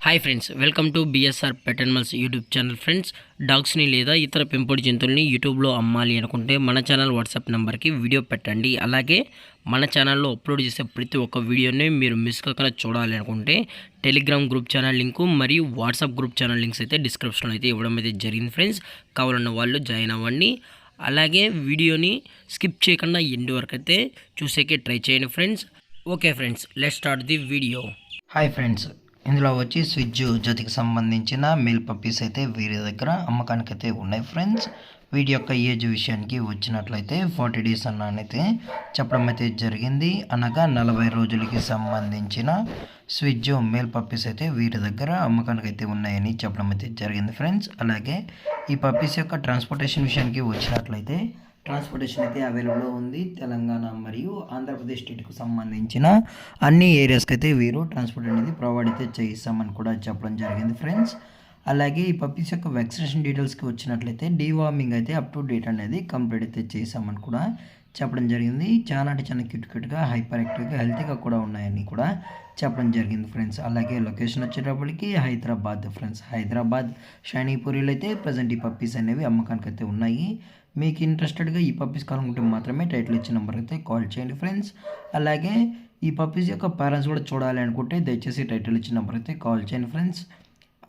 Hi friends, welcome to BSR pet animals YouTube channel. Friends, డాగ్స్ని లేదా ఇతర పెంపుడు జంతువుల్ని యూట్యూబ్లో అమ్మాలి అనుకుంటే మన ఛానల్ వాట్సాప్ నెంబర్కి వీడియో పెట్టండి. అలాగే మన ఛానల్లో అప్లోడ్ చేసే ప్రతి ఒక్క వీడియోని మీరు మిస్ కాకుండా చూడాలి అనుకుంటే టెలిగ్రామ్ గ్రూప్ ఛానల్ లింకు మరియు వాట్సాప్ గ్రూప్ ఛానల్ లింక్స్ అయితే డిస్క్రిప్షన్లో అయితే ఇవ్వడం అయితే జరిగింది. ఫ్రెండ్స్, కావాలన్న వాళ్ళు జాయిన్ అవ్వండి. అలాగే వీడియోని స్కిప్ చేయకుండా ఎండ్ వరకు అయితే చూసేకే ట్రై చేయండి friends. Okay friends, let's start the video. Hi friends, ఇందులో వచ్చి స్విచ్ జతికి సంబంధించిన మేల్ పప్పీస్ అయితే వీరి దగ్గర అమ్మకానికి అయితే ఉన్నాయి ఫ్రెండ్స్. వీటి యొక్క ఏజ్ విషయానికి వచ్చినట్లయితే 40 డేస్ అన్నైతే చెప్పడం అయితే జరిగింది. అనగా 40 రోజులకి సంబంధించిన స్విచ్ మేల్ పప్పీస్ అయితే వీరి దగ్గర అమ్మకానికి అయితే ఉన్నాయని చెప్పడం అయితే జరిగింది ఫ్రెండ్స్. అలాగే ఈ పప్పీస్ యొక్క ట్రాన్స్పోర్టేషన్ విషయానికి వచ్చినట్లయితే ట్రాన్స్పోర్టేషన్ అయితే అవైలబుల్లో ఉంది. తెలంగాణ మరియు ఆంధ్రప్రదేశ్ స్టేట్కు సంబంధించిన అన్ని ఏరియాస్కి అయితే వీరు ట్రాన్స్పోర్ట్ అనేది ప్రొవైడ్ అయితే చేయిస్తామని కూడా చెప్పడం జరిగింది ఫ్రెండ్స్. అలాగే ఈ పప్పీస్ యొక్క వ్యాక్సినేషన్ డీటెయిల్స్కి వచ్చినట్లయితే డీవార్మింగ్ అయితే అప్ టు డేట్ అనేది కంప్లీట్ అయితే చేసామని కూడా చెప్పడం జరిగింది. చాలా అంటే చాలా క్యూట్గా హైపర్ యాక్టివ్గా హెల్తీగా కూడా ఉన్నాయని కూడా చెప్పడం జరిగింది ఫ్రెండ్స్. అలాగే లొకేషన్ వచ్చేటప్పటికి హైదరాబాద్ ఫ్రెండ్స్. హైదరాబాద్ షైనీపూరిలో అయితే ప్రజెంట్ ఈ పప్పీస్ అనేవి అమ్మకానికి అయితే ఉన్నాయి. మీకు ఇంట్రెస్టెడ్గా ఈ పప్పీస్ కావాలనుకుంటే మాత్రమే టైటిల్ ఇచ్చిన నెంబర్ అయితే కాల్ చేయండి ఫ్రెండ్స్. అలాగే ఈ పప్పీస్ యొక్క పేరెంట్స్ కూడా చూడాలి అనుకుంటే దయచేసి టైటిల్ ఇచ్చిన నెంబర్ అయితే కాల్ చేయండి ఫ్రెండ్స్.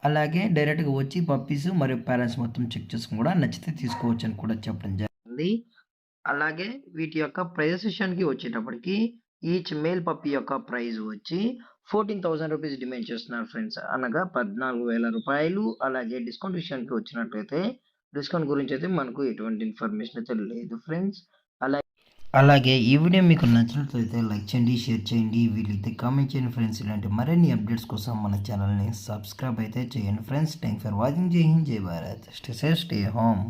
అలాగే డైరెక్ట్గా వచ్చి పప్పీస్ మరియు పేరెంట్స్ మొత్తం చెక్ చేసుకుని కూడా నచ్చితే తీసుకోవచ్చు అని కూడా చెప్పడం జరిగింది. అలాగే వీటి యొక్క ప్రైస్ విషయానికి వచ్చేటప్పటికి ఈచ్ మేల్ పప్పీ యొక్క ప్రైస్ వచ్చి 14,000 రూపీస్ డిమాండ్ చేస్తున్నారు ఫ్రెండ్స్. అనగా 14,000 రూపాయలు. అలాగే డిస్కౌంట్ విషయానికి వచ్చినట్లయితే డిస్కౌంట్ గురించి అయితే మనకు ఎటువంటి ఇన్ఫర్మేషన్ అయితే లేదు ఫ్రెండ్స్. అలాగే ఈ వీడియో మీకు నచ్చినట్లయితే లైక్ చేయండి, షేర్ చేయండి, వీలైతే కామెంట్ చేయండి ఫ్రెండ్స్. ఇలాంటి మరిన్ని అప్డేట్స్ కోసం మన ఛానల్ని సబ్స్క్రైబ్ అయితే చేయండి ఫ్రెండ్స్. Thank for watching. జై హింద్, జై Bharat. Stay safe, stay home.